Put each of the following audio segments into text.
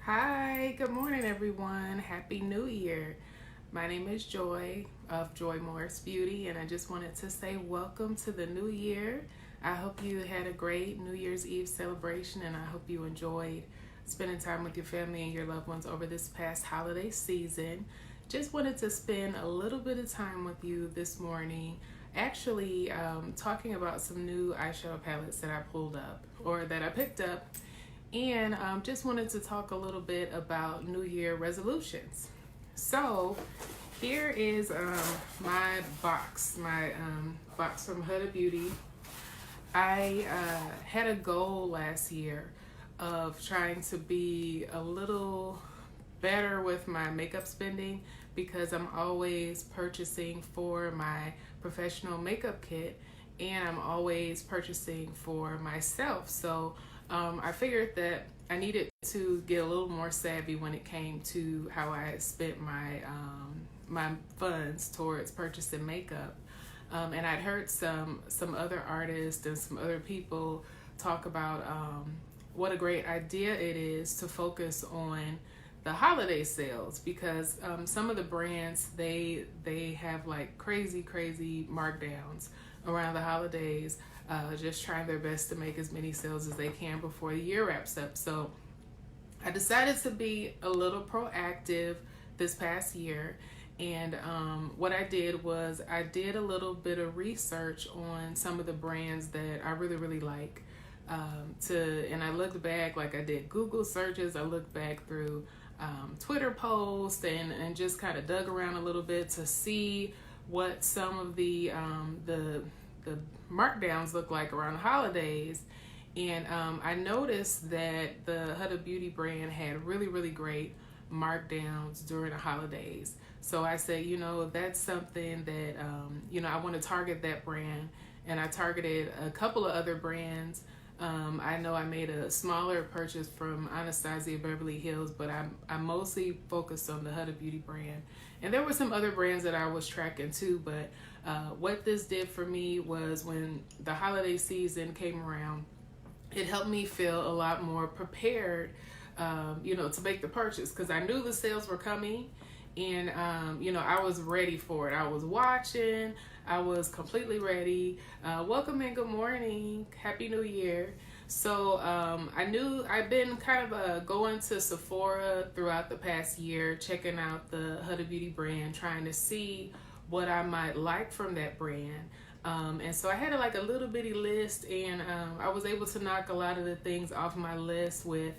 Hi, good morning everyone. Happy New Year. My name is Joy of Joy Morphed Beauty, and I just wanted to say welcome to the new year. I hope you had a great New Year's Eve celebration, and I hope you enjoyed spending time with your family and your loved ones over this past holiday season. Just wanted to spend a little bit of time with you this morning, actually talking about some new eyeshadow palettes that I pulled up or that I picked up. And just wanted to talk a little bit about New Year resolutions. So here is my box from Huda Beauty. I had a goal last year of trying to be a little better with my makeup spending because I'm always purchasing for my professional makeup kit and I'm always purchasing for myself. So I figured that I needed to get a little more savvy when it came to how I spent my funds towards purchasing makeup. And I'd heard some other artists and some other people talk about what a great idea it is to focus on the holiday sales because some of the brands they have like crazy markdowns around the holidays. Just trying their best to make as many sales as they can before the year wraps up. So I decided to be a little proactive this past year. And what I did was I did a little bit of research on some of the brands that I really like. And I looked back, like I did Google searches. I looked back through Twitter posts and just kind of dug around a little bit to see what some of the markdowns look like around the holidays. And I noticed that the Huda Beauty brand had really great markdowns during the holidays. So I said, that's something that, I want to target that brand. And I targeted a couple of other brands. I know I made a smaller purchase from Anastasia Beverly Hills, but I mostly focused on the Huda Beauty brand. And there were some other brands that I was tracking too, but what this did for me was when the holiday season came around, it helped me feel a lot more prepared, to make the purchase because I knew the sales were coming and, I was ready for it. I was watching. I was completely ready. Welcome and good morning. Happy New Year. So I knew I've been kind of going to Sephora throughout the past year, checking out the Huda Beauty brand, trying to see what I might like from that brand. And so I had like a little bitty list and I was able to knock a lot of the things off my list with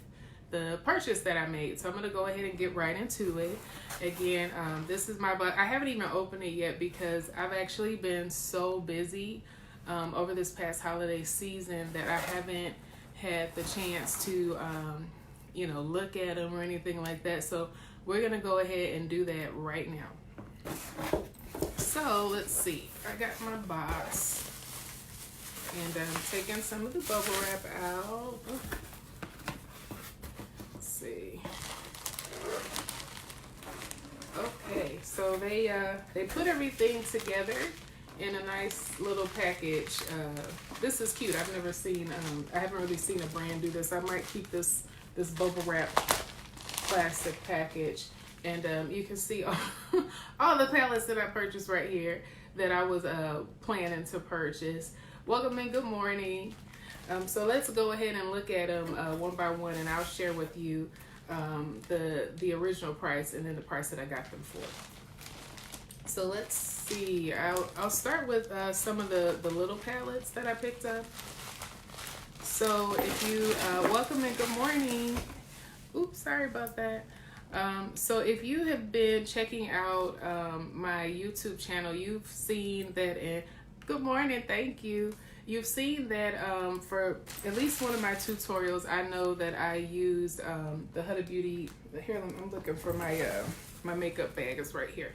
the purchase that I made. So I'm going to go ahead and get right into it. Again, this is my box. I haven't even opened it yet because I've actually been so busy over this past holiday season that I haven't had the chance to, look at them or anything like that. So we're going to go ahead and do that right now. So let's see. I got my box and I'm taking some of the bubble wrap out. See. Okay, so they put everything together in a nice little package. This is cute. I've never seen I haven't really seen a brand do this. I might keep this bubble wrap plastic package, and you can see all the palettes that I purchased right here that I was planning to purchase. Welcome and good morning. So let's go ahead and look at them one by one, and I'll share with you the original price and then the price that I got them for. So let's see. I'll start with some of the little palettes that I picked up. So if you welcome and good morning. Oops, sorry about that. So if you have been checking out my YouTube channel, you've seen that. Good morning, thank you. You've seen that for at least one of my tutorials, I know that I used the Huda Beauty. Here, I'm looking for my makeup bag. It's right here.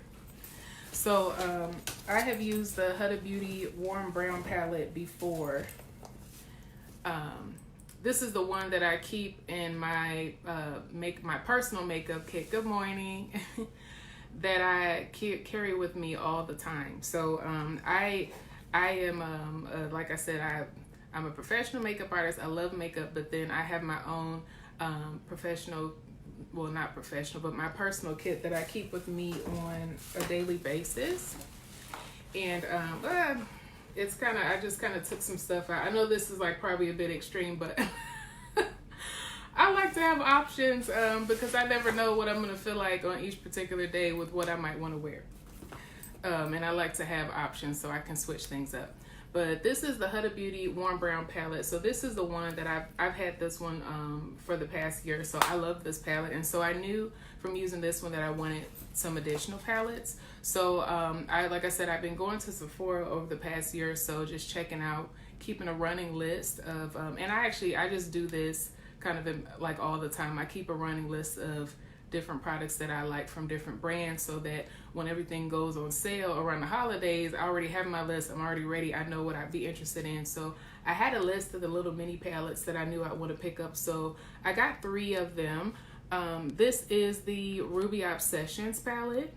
So I have used the Huda Beauty Warm Brown palette before. This is the one that I keep in my my personal makeup kit. Good morning. That I carry with me all the time. So I am, like I said, I'm a professional makeup artist. I love makeup, but then I have my own professional well, not professional, but my personal kit that I keep with me on a daily basis. And it's kind of, I just kind of took some stuff out. I know this is like probably a bit extreme, but I like to have options because I never know what I'm going to feel like on each particular day with what I might want to wear. And I like to have options so I can switch things up. But this is the Huda Beauty Warm Brown palette. So this is the one that I've had this one for the past year. So I love this palette. And so I knew from using this one that I wanted some additional palettes. So like I said, I've been going to Sephora over the past year or so, just checking out, keeping a running list of, and I just do this kind of like all the time. I keep a running list of different products that I like from different brands so that when everything goes on sale around the holidays, I already have my list. I'm already ready. I know what I'd be interested in. So I had a list of the little mini palettes that I knew I want to pick up. So I got 3 of them. This is the Ruby Obsessions palette.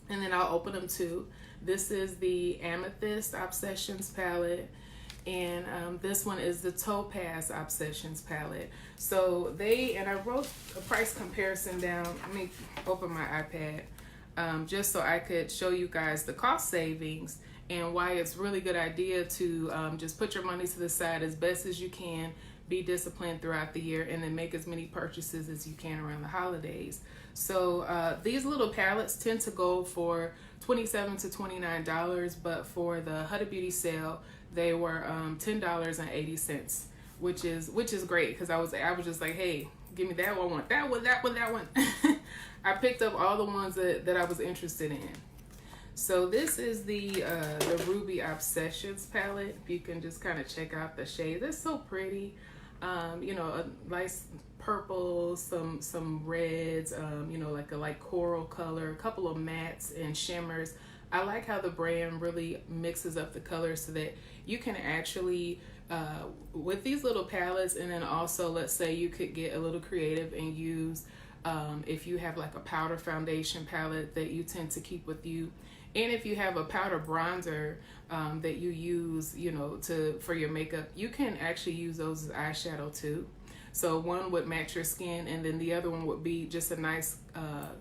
And then I'll open them too. This is the Amethyst Obsessions palette. And this one is the Topaz Obsessions palette. So and I wrote a price comparison down. Let me open my iPad just so I could show you guys the cost savings and why it's really good idea to just put your money to the side as best as you can, be disciplined throughout the year, and then make as many purchases as you can around the holidays. So these little palettes tend to go for $27 to $29, but for the Huda Beauty sale, they were $10.80, which is great because I was just like, hey, give me that one, I want that one, that one, that one. I picked up all the ones that I was interested in. So this is the Ruby Obsessions palette. You can just kind of check out the shades. It's so pretty. You know, a nice purple, some reds, you know, like a light coral color, a couple of mattes and shimmers. I like how the brand really mixes up the colors so that you can actually, with these little palettes, and then also let's say you could get a little creative and use, if you have like a powder foundation palette that you tend to keep with you, and if you have a powder bronzer that you use, you know, for your makeup, you can actually use those as eyeshadow too. So one would match your skin, and then the other one would be just a nice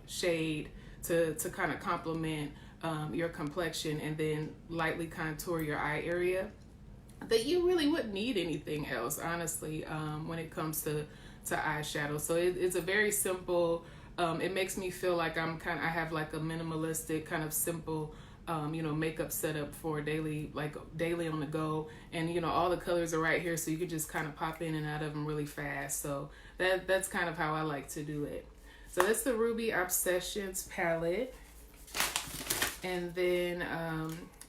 shade to kind of complement your complexion, and then lightly contour your eye area. That you really wouldn't need anything else, honestly, when it comes to eyeshadow. So it's a very simple. It makes me feel like I have like a minimalistic kind of simple, you know, makeup setup for daily on the go. And, you know, all the colors are right here, so you can just kind of pop in and out of them really fast. So that's kind of how I like to do it. So that's the Ruby Obsessions palette. And then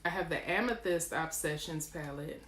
I have the Amethyst Obsessions palette.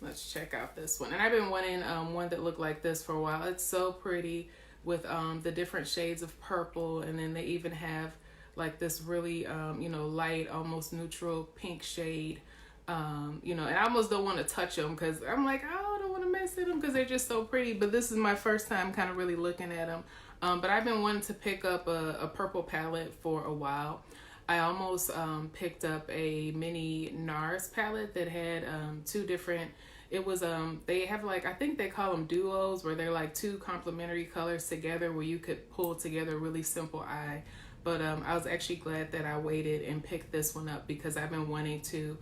Let's check out this one. And I've been wanting one that looked like this for a while. It's so pretty with the different shades of purple. And then they even have like this really, you know, light, almost neutral pink shade. You know, and I almost don't want to touch them because I'm like, oh, I don't want to mess with them because they're just so pretty. But this is my first time kind of really looking at them. But I've been wanting to pick up a purple palette for a while. I almost picked up a mini NARS palette that had 2 different, it was, they have like, I think they call them duos, where they're like 2 complementary colors together where you could pull together a really simple eye. But I was actually glad that I waited and picked this one up because I've been wanting to,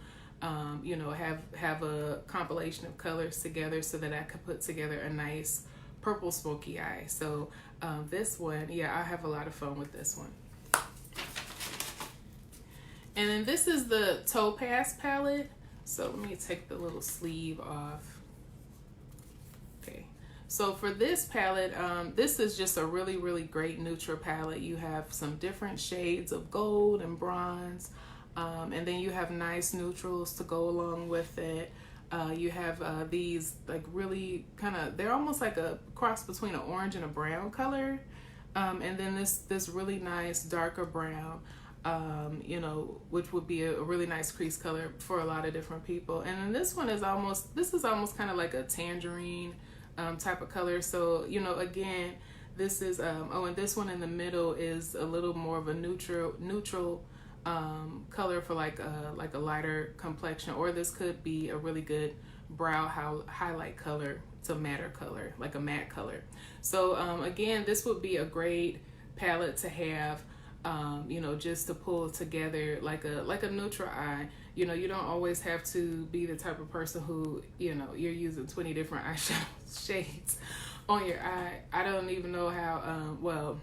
you know, have a compilation of colors together so that I could put together a nice purple smoky eye. So this one, yeah, I have a lot of fun with this one. And then this is the Topaz palette. So let me take the little sleeve off. Okay, so for this palette, this is just a really, really great neutral palette. You have some different shades of gold and bronze, and then you have nice neutrals to go along with it. You have these like really kind of, they're almost like a cross between an orange and a brown color. And then this really nice darker brown, you know, which would be a really nice crease color for a lot of different people. And then this one is almost kind of like a tangerine type of color. So, you know, again, this is, and this one in the middle is a little more of a neutral color for like a lighter complexion, or this could be a really good brow highlight color to matter color, like a matte color. So again, this would be a great palette to have, you know, just to pull together like a neutral eye. You know, you don't always have to be the type of person who, you know, you're using 20 different eyeshadow shades on your eye. I don't even know how, well,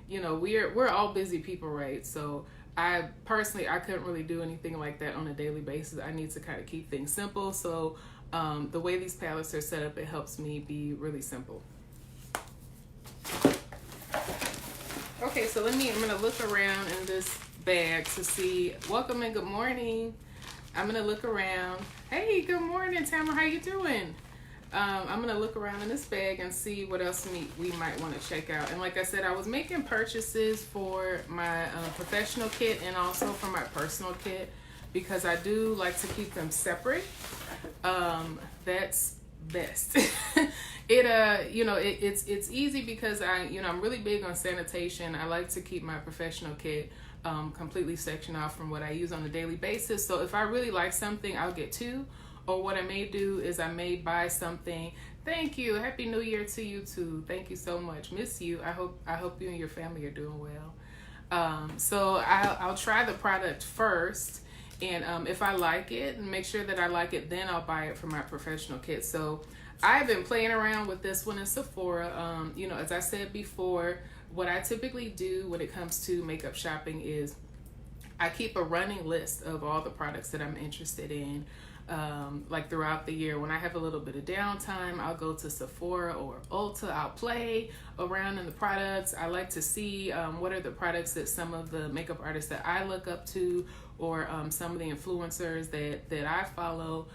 you know, we're all busy people, right? So I personally, I couldn't really do anything like that on a daily basis. I need to kind of keep things simple. So the way these palettes are set up, it helps me be really simple. Okay, so I'm gonna look around in this bag to see, welcome and good morning. I'm gonna look around. Hey, good morning, Tamara, how you doing? I'm gonna look around in this bag and see what else we might wanna check out. And like I said, I was making purchases for my professional kit and also for my personal kit because I do like to keep them separate. That's best. You know, it's easy because I'm really big on sanitation. I like to keep my professional kit completely sectioned off from what I use on a daily basis. So if I really like something, I'll get two. Or what I may do is I may buy something. Thank you. Happy New Year to you too. Thank you so much. Miss you. I hope you and your family are doing well. So I'll try the product first. And if I like it and make sure that I like it, then I'll buy it for my professional kit. So I've been playing around with this one in Sephora. You know, as I said before, what I typically do when it comes to makeup shopping is I keep a running list of all the products that I'm interested in. Like throughout the year, when I have a little bit of downtime, I'll go to Sephora or Ulta. I'll play around in the products. I like to see what are the products that some of the makeup artists that I look up to, or some of the influencers that I follow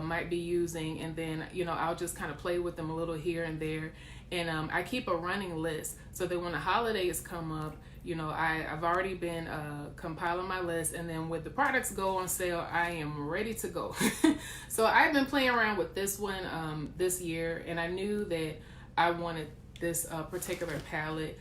might be using, and then, you know, I'll just kind of play with them a little here and there. And I keep a running list so that when the holidays come up, you know, I've already been compiling my list, and then when the products go on sale, I am ready to go. So I've been playing around with this one this year, and I knew that I wanted this particular palette.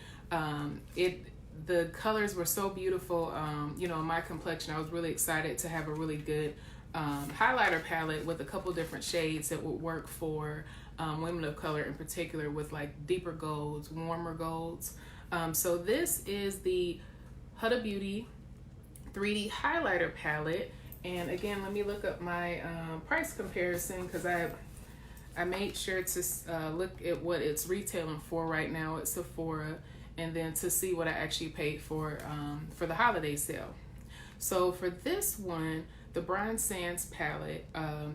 The colors were so beautiful, you know, my complexion. I was really excited to have a really good highlighter palette with a couple different shades that would work for women of color in particular, with like deeper golds, warmer golds. So this is the Huda Beauty 3D highlighter palette. And again, let me look up my price comparison, because I made sure to look at what it's retailing for right now at Sephora, and then to see what I actually paid for the holiday sale. So for this one, the Bronze Sands palette,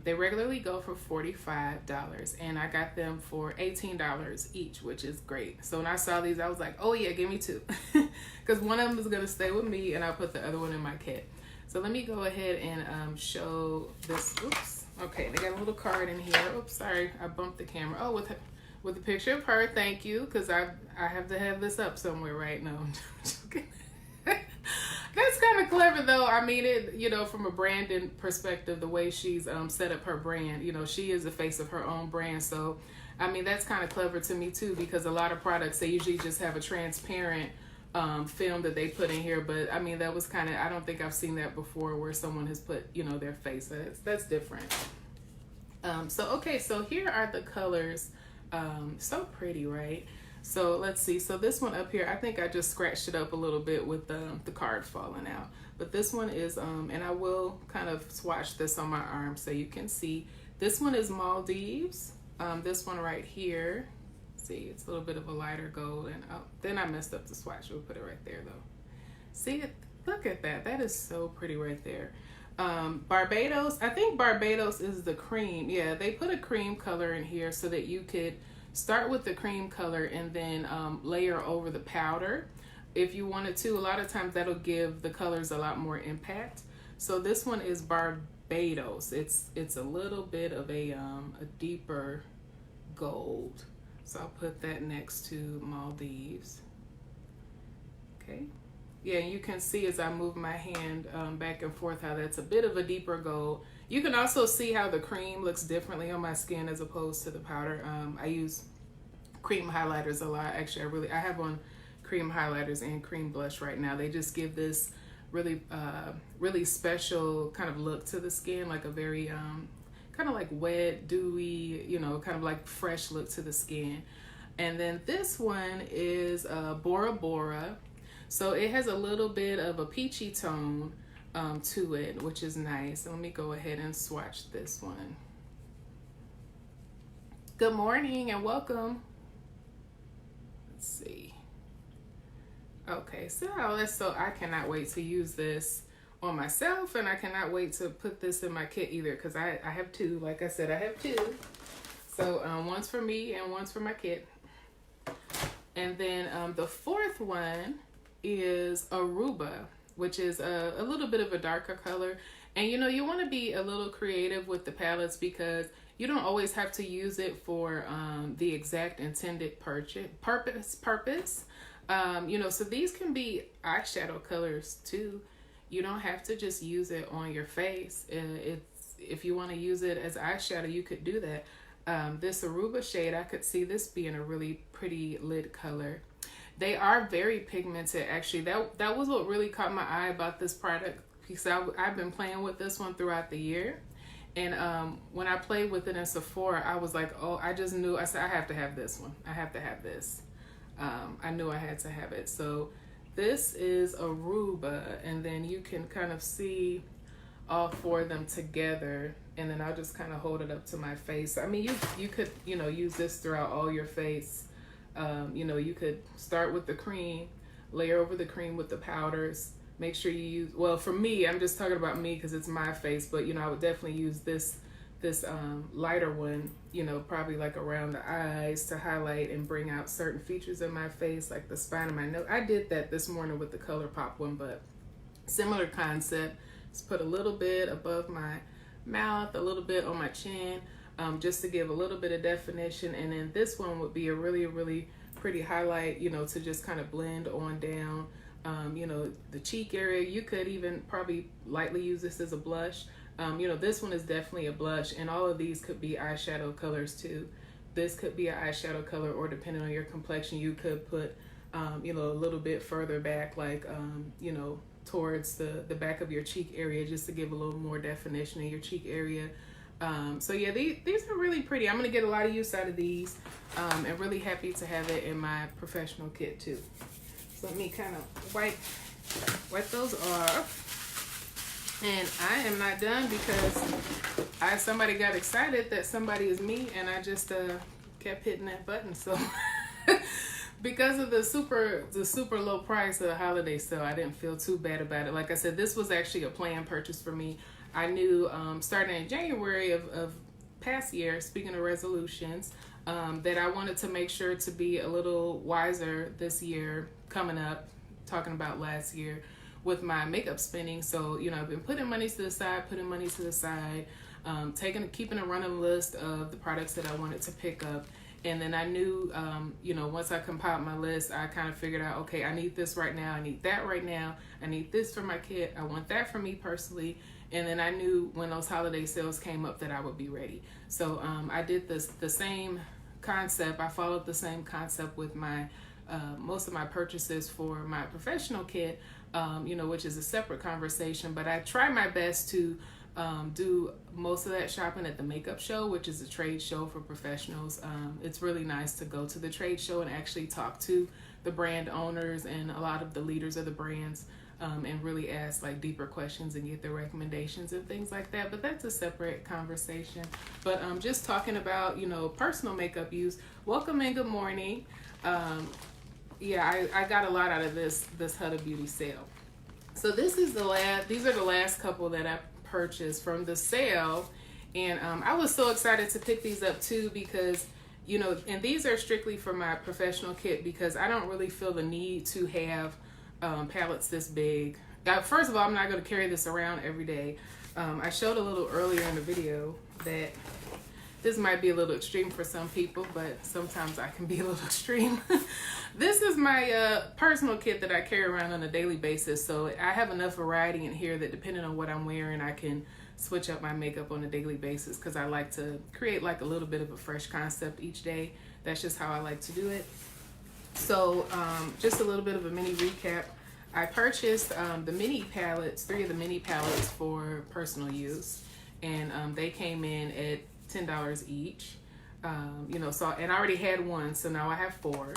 they regularly go for $45, and I got them for $18 each, which is great. So when I saw these, I was like, oh yeah, give me two, because one of them is gonna stay with me, and I'll put the other one in my kit. So let me go ahead and show this. Oops. Okay, they got a little card in here. Oops, sorry, I bumped the camera. Oh, with a picture of her. Thank you, because I have to have this up somewhere right now. That's kind of clever though. I mean, it, you know, from a branding perspective, the way she's set up her brand, you know, she is the face of her own brand. So, I mean, that's kind of clever to me too, because a lot of products, they usually just have a transparent film that they put in here. But I mean, that was kind of, I don't think I've seen that before, where someone has put, you know, their face. That's different. So, okay, so here are the colors. So pretty, right? So let's see. So this one up here, I think I just scratched it up a little bit with the card falling out. But this one is, and I will kind of swatch this on my arm so you can see. This one is Maldives. This one right here, see, it's a little bit of a lighter gold. And oh, then I messed up the swatch. We'll put it right there though. See it? Look at that. That is so pretty right there. Barbados, I think Barbados is the cream. Yeah, they put a cream color in here so that you could start with the cream color and then layer over the powder if you wanted to. A lot of times that'll give the colors a lot more impact. So this one is Barbados. It's a little bit of a deeper gold. So I'll put that next to Maldives. Okay. Yeah, you can see as I move my hand back and forth how that's a bit of a deeper gold. You can also see how the cream looks differently on my skin as opposed to the powder. I use cream highlighters a lot. Actually, I have on cream highlighters and cream blush right now. They just give this really, really special kind of look to the skin, like a very kind of like wet, dewy, you know, kind of like fresh look to the skin. And then this one is Bora Bora. So it has a little bit of a peachy tone to it, which is nice. Let me go ahead and swatch this one. Good morning and welcome. Let's see. Okay, so I cannot wait to use this on myself, and I cannot wait to put this in my kit either, because I have two. Like I said, I have two. So one's for me and one's for my kit. And then the fourth one is Aruba, which is a little bit of a darker color. And you know, you want to be a little creative with the palettes, because you don't always have to use it for the exact intended purpose. You know, so these can be eyeshadow colors too. You don't have to just use it on your face. If you want to use it as eyeshadow, you could do that. This Aruba shade, I could see this being a really pretty lid color. They are very pigmented, actually. That was what really caught my eye about this product, because I've been playing with this one throughout the year. And when I played with it in Sephora, I was like, oh, I just knew. I said, I have to have this one. I have to have this. I knew I had to have it. So this is Aruba, and then you can kind of see all four of them together, and then I'll just kind of hold it up to my face. I mean, you could, you know, use this throughout all your face. You know, you could start with the cream, layer over the cream with the powders. Make sure you use, well, for me, I'm just talking about me because it's my face, but you know, I would definitely use this lighter one, you know, probably like around the eyes to highlight and bring out certain features in my face, like the spine of my nose. I did that this morning with the ColourPop one, but similar concept. Just put a little bit above my mouth, a little bit on my chin, just to give a little bit of definition. And then this one would be a really, really pretty highlight, you know, to just kind of blend on down, you know, the cheek area. You could even probably lightly use this as a blush. You know, this one is definitely a blush, and all of these could be eyeshadow colors too. This could be an eyeshadow color, or depending on your complexion, you could put, you know, a little bit further back, like, you know, towards the back of your cheek area, just to give a little more definition in your cheek area. So yeah, these are really pretty. I'm gonna get a lot of use out of these, and really happy to have it in my professional kit too. So let me kind of wipe those off. And I am not done, because somebody got excited that somebody is me, and I just kept hitting that button. So because of the super low price of the holiday sale, I didn't feel too bad about it. Like I said, this was actually a planned purchase for me. I knew starting in January of past year, speaking of resolutions, that I wanted to make sure to be a little wiser this year coming up, talking about last year, with my makeup spending. So, you know, I've been putting money to the side, keeping a running list of the products that I wanted to pick up. And then I knew, you know, once I compiled my list, I kind of figured out, okay, I need this right now. I need that right now. I need this for my kit. I want that for me personally. And then I knew when those holiday sales came up that I would be ready. So I did the same concept. I followed the same concept with my most of my purchases for my professional kit, you know, which is a separate conversation. But I try my best to do most of that shopping at the makeup show, which is a trade show for professionals. It's really nice to go to the trade show and actually talk to the brand owners and a lot of the leaders of the brands, and really ask like deeper questions and get their recommendations and things like that. But that's a separate conversation. But just talking about, you know, personal makeup use. Welcome and good morning. Yeah, I got a lot out of this Huda Beauty sale. So these are the last couple that I purchased from the sale, and I was so excited to pick these up too, because, you know, and these are strictly for my professional kit, because I don't really feel the need to have palettes this big. First of all, I'm not going to carry this around every day. I showed a little earlier in the video that this might be a little extreme for some people, but sometimes I can be a little extreme. This is my personal kit that I carry around on a daily basis. So I have enough variety in here that depending on what I'm wearing, I can switch up my makeup on a daily basis, because I like to create like a little bit of a fresh concept each day. That's just how I like to do it. So just a little bit of a mini recap. I purchased the mini palettes, 3 of the mini palettes for personal use. and they came in at $10 each. You know, so, and I already had one, so now I have 4.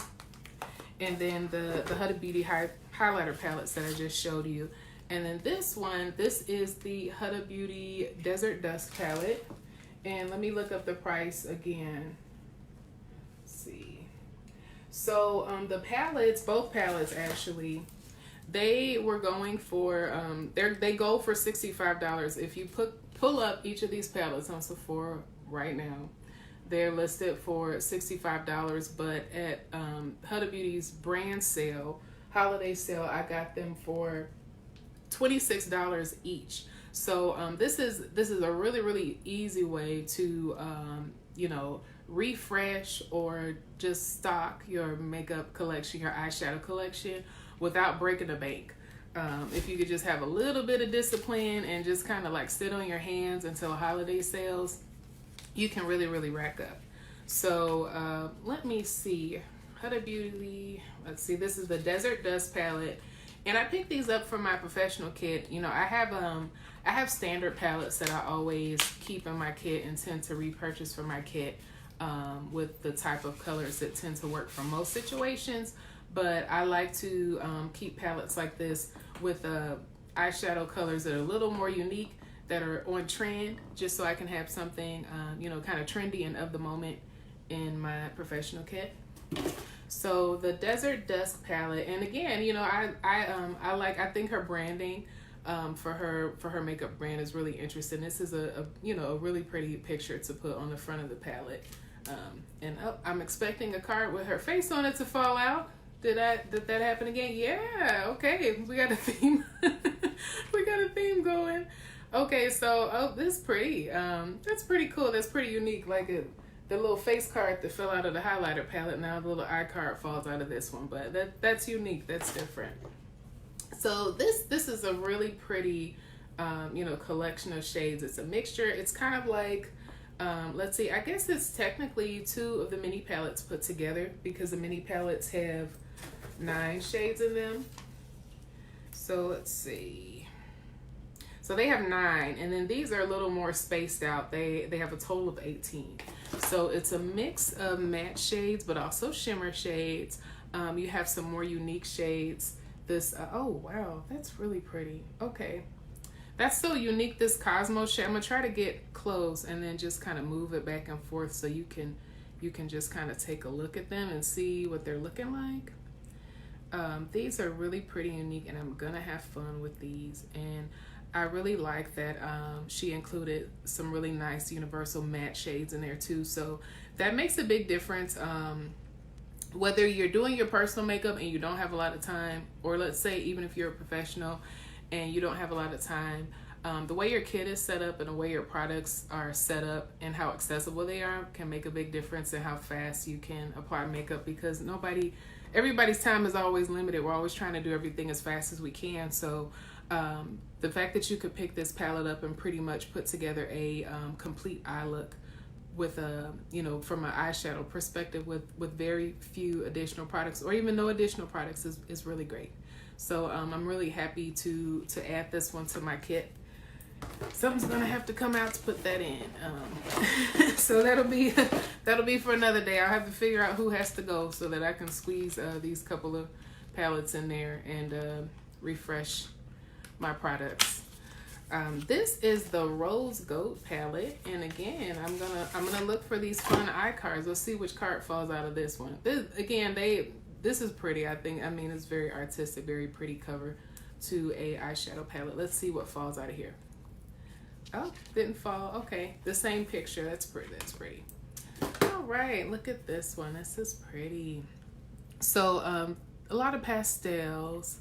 And then the Huda Beauty highlighter palettes that I just showed you. And then this one, this is the Huda Beauty Desert Dusk palette. And let me look up the price again. Let's see. So the palettes, both palettes actually, they were going for, they go for $65. If you pull up each of these palettes on Sephora right now, they're listed for $65, but at Huda Beauty's brand sale, holiday sale, I got them for $26 each. So this is a really easy way to you know, refresh or just stock your makeup collection, your eyeshadow collection, without breaking the bank. If you could just have a little bit of discipline and just kind of like sit on your hands until holiday sales, you can really rack up. So let me see. Huda Beauty, let's see, this is the Desert Dust palette. And I picked these up from my professional kit. You know, I have standard palettes that I always keep in my kit and tend to repurchase for my kit with the type of colors that tend to work for most situations. But I like to keep palettes like this with eyeshadow colors that are a little more unique, that are on trend, just so I can have something, you know, kind of trendy and of the moment in my professional kit. So the Desert Dusk palette, and again, you know, I think her branding for her makeup brand is really interesting. This is a you know, a really pretty picture to put on the front of the palette. And I'm expecting a card with her face on it to fall out. Did that happen again? Yeah. Okay, we got a theme. We got a theme going. Okay, so this is pretty. That's pretty cool. That's pretty unique. Like the little face card that fell out of the highlighter palette. Now the little eye card falls out of this one, but that's unique. That's different. So this is a really pretty, you know, collection of shades. It's a mixture. It's kind of like, let's see. I guess it's technically 2 of the mini palettes put together, because the mini palettes have 9 shades in them. So let's see. So they have 9, and then these are a little more spaced out. They have a total of 18. So it's a mix of matte shades, but also shimmer shades. You have some more unique shades. This, oh wow, that's really pretty. Okay, that's so unique, this Cosmo shade. I'm gonna try to get close and then just kind of move it back and forth so you can just kind of take a look at them and see what they're looking like. These are really pretty unique, and I'm gonna have fun with these. And I really like that she included some really nice universal matte shades in there too. So that makes a big difference. Whether you're doing your personal makeup and you don't have a lot of time, or let's say even if you're a professional and you don't have a lot of time, the way your kit is set up and the way your products are set up and how accessible they are can make a big difference in how fast you can apply makeup, because everybody's time is always limited. We're always trying to do everything as fast as we can. So the fact that you could pick this palette up and pretty much put together a complete eye look with you know, from an eyeshadow perspective with very few additional products, or even no additional products, is really great. So I'm really happy to add this one to my kit. Something's gonna have to come out to put that in. So that'll be for another day. I'll have to figure out who has to go so that I can squeeze these couple of palettes in there and refresh my products. This is the Rose Gold palette, and again, I'm gonna look for these fun eye cards. Let's see which card falls out of this one. This is pretty. I mean, it's very artistic, very pretty cover to a eyeshadow palette. Let's see what falls out of here. Oh, didn't fall. Okay, the same picture. That's pretty. All right, look at this one. This is pretty. So a lot of pastels.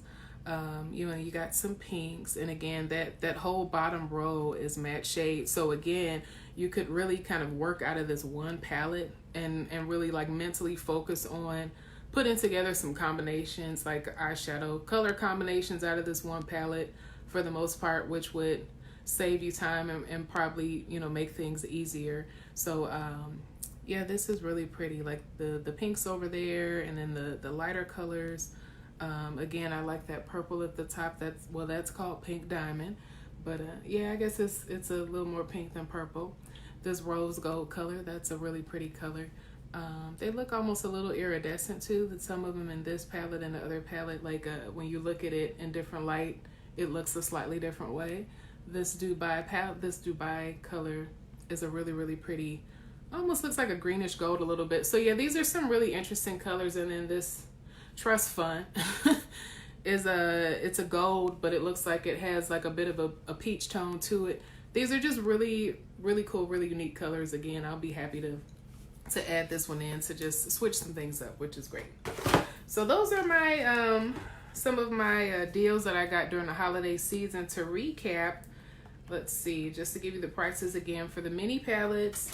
You know, you got some pinks, and again, that whole bottom row is matte shade. So again, you could really kind of work out of this one palette and really like mentally focus on putting together some combinations, like eyeshadow color combinations out of this one palette for the most part, which would save you time and probably, you know, make things easier. So yeah, this is really pretty, like the pinks over there, and then the lighter colors. Again, I like that purple at the top. That's called Pink Diamond. But yeah, I guess it's a little more pink than purple. This rose gold color, that's a really pretty color. They look almost a little iridescent too. That some of them in this palette and the other palette, like when you look at it in different light, it looks a slightly different way. This Dubai palette, this Dubai color is a really, really pretty, almost looks like a greenish gold a little bit. So yeah, these are some really interesting colors. And then this Trust Fund is it's a gold, but it looks like it has like a bit of a peach tone to it. These are just really, really cool, really unique colors. Again, I'll be happy to add this one in to just switch some things up, which is great. So those are my some of my deals that I got during the holiday season. To recap, let's see, just to give you the prices again for the mini palettes,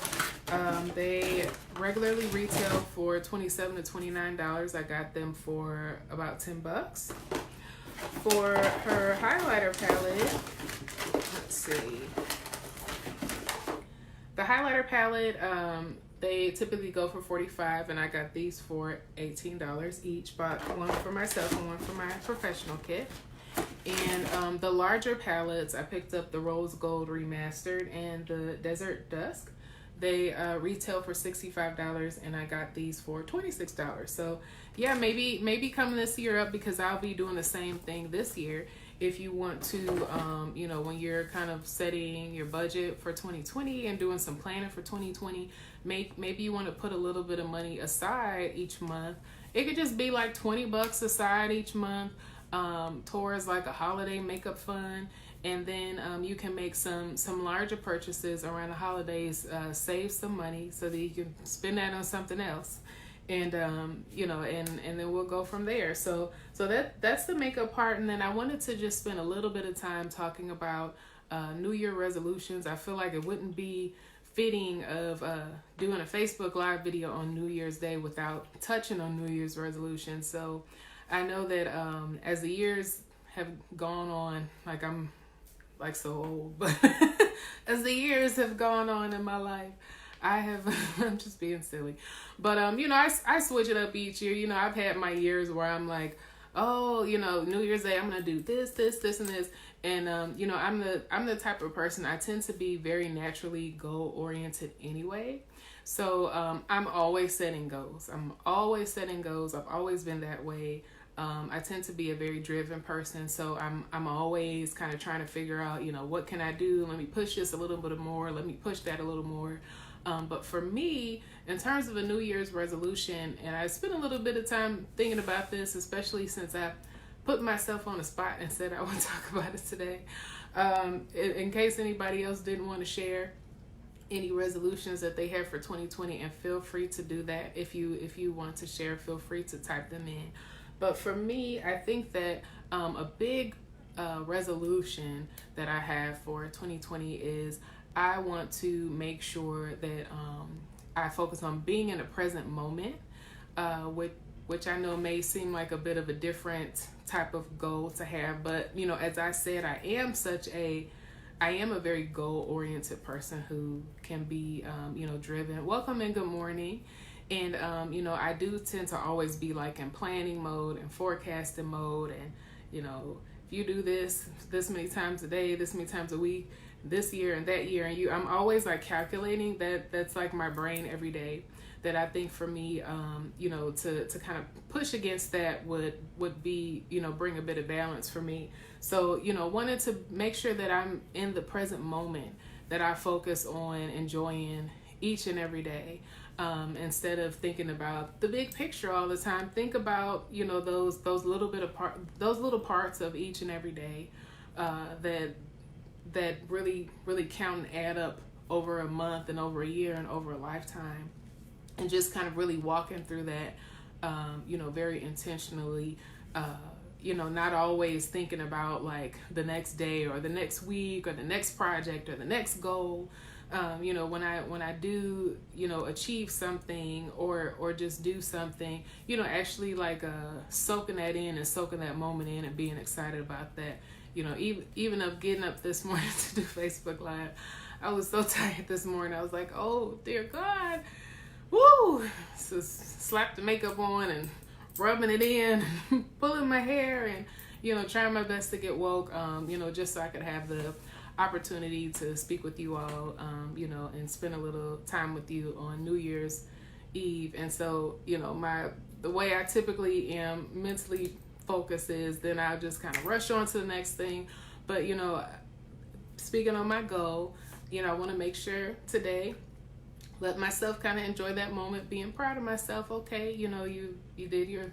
they regularly retail for $27 to $29. I got them for about $10. For her highlighter palette, let's see, the highlighter palette, they typically go for $45, and I got these for $18 each. Bought one for myself and one for my professional kit. And the larger palettes, I picked up the Rose Gold Remastered and the Desert Dusk. They retail for $65, and I got these for $26. So yeah, maybe coming this year up, because I'll be doing the same thing this year. If you want to, you know, when you're kind of setting your budget for 2020 and doing some planning for 2020, maybe you want to put a little bit of money aside each month. It could just be like $20 aside each month towards like a holiday makeup fund. And then you can make some larger purchases around the holidays, save some money so that you can spend that on something else. And you know, and then we'll go from there. So that's the makeup part. And then I wanted to just spend a little bit of time talking about New Year resolutions. I feel like it wouldn't be fitting of doing a Facebook Live video on New Year's Day without touching on New Year's resolutions. So I know that as the years have gone on, like I'm like so old, but as the years have gone on in my life, I'm just being silly. But, you know, I switch it up each year. You know, I've had my years where I'm like, oh, you know, New Year's Day, I'm going to do this, and this. And, you know, I'm the type of person, I tend to be very naturally goal oriented anyway. So, I'm always setting goals. I've always been that way. I tend to be a very driven person, so I'm always kind of trying to figure out, you know, what can I do? Let me push this a little bit more. Let me push that a little more. But for me, in terms of a New Year's resolution, and I spent a little bit of time thinking about this, especially since I put myself on the spot and said I would talk about it today. In case anybody else didn't want to share any resolutions that they have for 2020, and feel free to do that. If you want to share, feel free to type them in. But for me, I think that a big resolution that I have for 2020 is I want to make sure that I focus on being in the present moment, which I know may seem like a bit of a different type of goal to have. But, you know, as I said, I am a very goal-oriented person who can be, you know, driven. Welcome and good morning. And, you know, I do tend to always be like in planning mode and forecasting mode. And, you know, if you do this many times a day, this many times a week, this year and that year, and I'm always like calculating that's like my brain every day. That I think for me, you know, to kind of push against that would be, you know, bring a bit of balance for me. So, you know, wanted to make sure that I'm in the present moment, that I focus on enjoying each and every day. Instead of thinking about the big picture all the time, think about, you know, those little parts of each and every day that really count and add up over a month and over a year and over a lifetime, and just kind of really walking through that, you know, very intentionally, you know, not always thinking about like the next day or the next week or the next project or the next goal. You know, when I do, you know, achieve something or just do something, you know, actually like soaking that in and soaking that moment in and being excited about that. You know, even of getting up this morning to do Facebook Live, I was so tired this morning. I was like, oh dear God, woo! So slap the makeup on and rubbing it in, pulling my hair, and, you know, trying my best to get woke. You know, just so I could have the opportunity to speak with you all, you know, and spend a little time with you on New Year's Eve. And so, you know, the way I typically am mentally focused is then I'll just kind of rush on to the next thing. But, you know, speaking on my goal, you know, I want to make sure today, let myself kind of enjoy that moment, being proud of myself. Okay, you know, you did your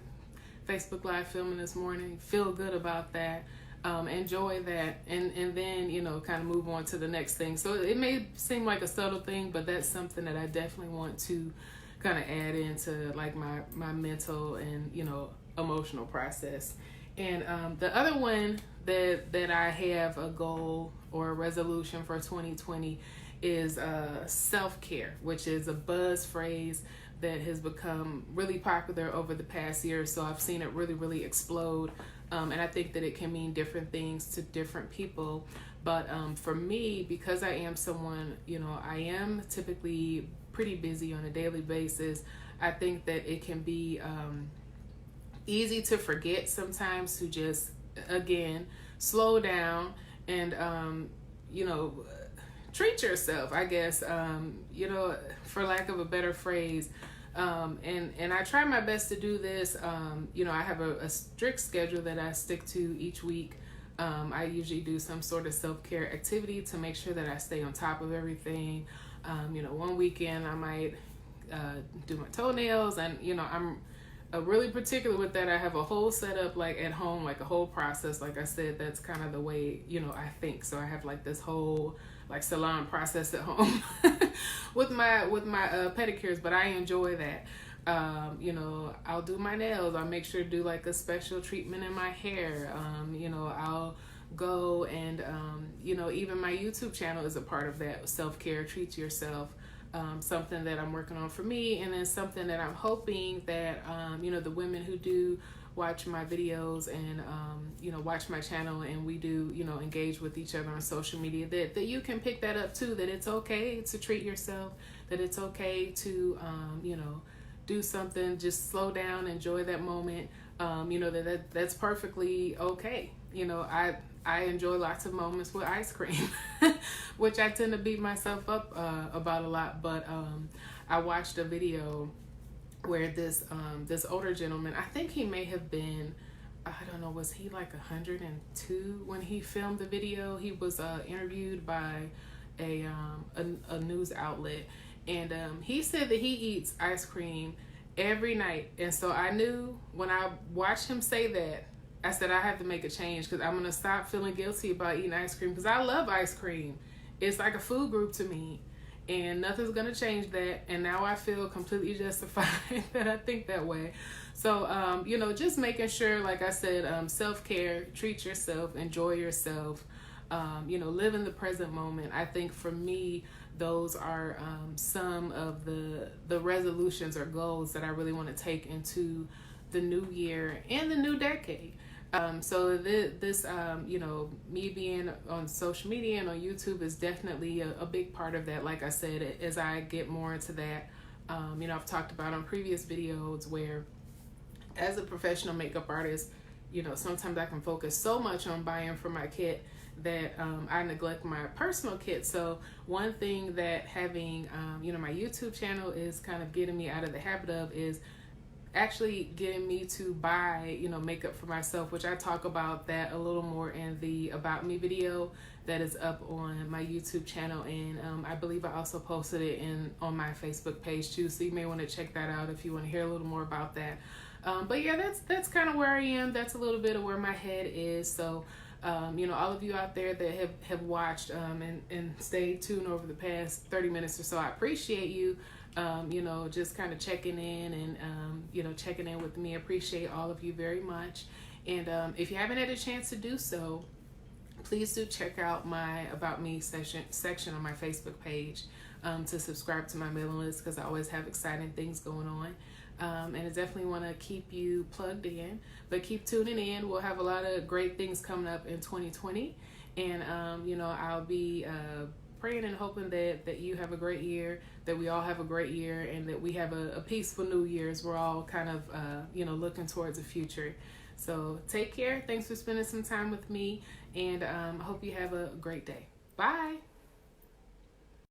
Facebook Live filming this morning. Feel good about that. Enjoy that. And then, you know, kind of move on to the next thing. So it may seem like a subtle thing, but that's something that I definitely want to kind of add into like my mental and, you know, emotional process. And the other one that I have a goal or a resolution for 2020 is self-care, which is a buzz phrase that has become really popular over the past year. So I've seen it really explode. And I think that it can mean different things to different people. But for me, because I am someone, you know, I am typically pretty busy on a daily basis, I think that it can be easy to forget sometimes to just, again, slow down and, you know, treat yourself, I guess, you know, for lack of a better phrase. And I try my best to do this. You know, I have a strict schedule that I stick to each week. I usually do some sort of self-care activity to make sure that I stay on top of everything. You know, one weekend I might do my toenails, and, you know, I'm really particular with that. I have a whole setup like at home, like a whole process. Like I said, that's kind of the way, you know, I think. So I have like this whole like salon process at home with my pedicures, but I enjoy that. You know, I'll do my nails. I'll make sure to do like a special treatment in my hair. You know, I'll go and, you know, even my YouTube channel is a part of that self-care, treat yourself. Something that I'm working on for me, and then something that I'm hoping that, you know, the women who do watch my videos and, you know, watch my channel and we do, you know, engage with each other on social media, that you can pick that up too, that it's okay to treat yourself, that it's okay to, you know, do something, just slow down, enjoy that moment, you know, that's perfectly okay. You know, I enjoy lots of moments with ice cream, which I tend to beat myself up about a lot. But I watched a video where this older gentleman, I think he may have been, I don't know, was he like 102 when he filmed the video? He was interviewed by a news outlet, and he said that he eats ice cream every night. And so I knew when I watched him say that, I said I have to make a change, because I'm going to stop feeling guilty about eating ice cream, because I love ice cream. It's like a food group to me, and nothing's going to change that. And now I feel completely justified that I think that way. So, you know, just making sure, like I said, self-care, treat yourself, enjoy yourself, you know, live in the present moment. I think for me, those are some of the resolutions or goals that I really want to take into the new year and the new decade. So this, you know, me being on social media and on YouTube is definitely a big part of that. Like I said, as I get more into that, you know, I've talked about on previous videos where as a professional makeup artist, you know, sometimes I can focus so much on buying for my kit that I neglect my personal kit. So one thing that having, you know, my YouTube channel is kind of getting me out of the habit of is actually getting me to buy, you know, makeup for myself, which I talk about that a little more in the About Me video that is up on my YouTube channel. And I believe I also posted it on my Facebook page too. So you may want to check that out if you want to hear a little more about that. But yeah, that's kind of where I am. That's a little bit of where my head is. So, you know, all of you out there that have watched and stayed tuned over the past 30 minutes or so, I appreciate you. You know, just kind of checking in and, you know, checking in with me. I appreciate all of you very much. And if you haven't had a chance to do so, please do check out my About Me section on my Facebook page to subscribe to my mailing list, because I always have exciting things going on. And I definitely want to keep you plugged in, but keep tuning in. We'll have a lot of great things coming up in 2020. And, you know, I'll be praying and hoping that you have a great year, that we all have a great year, and that we have a peaceful New Year's. We're all kind of, you know, looking towards the future. So take care. Thanks for spending some time with me, and I hope you have a great day. Bye.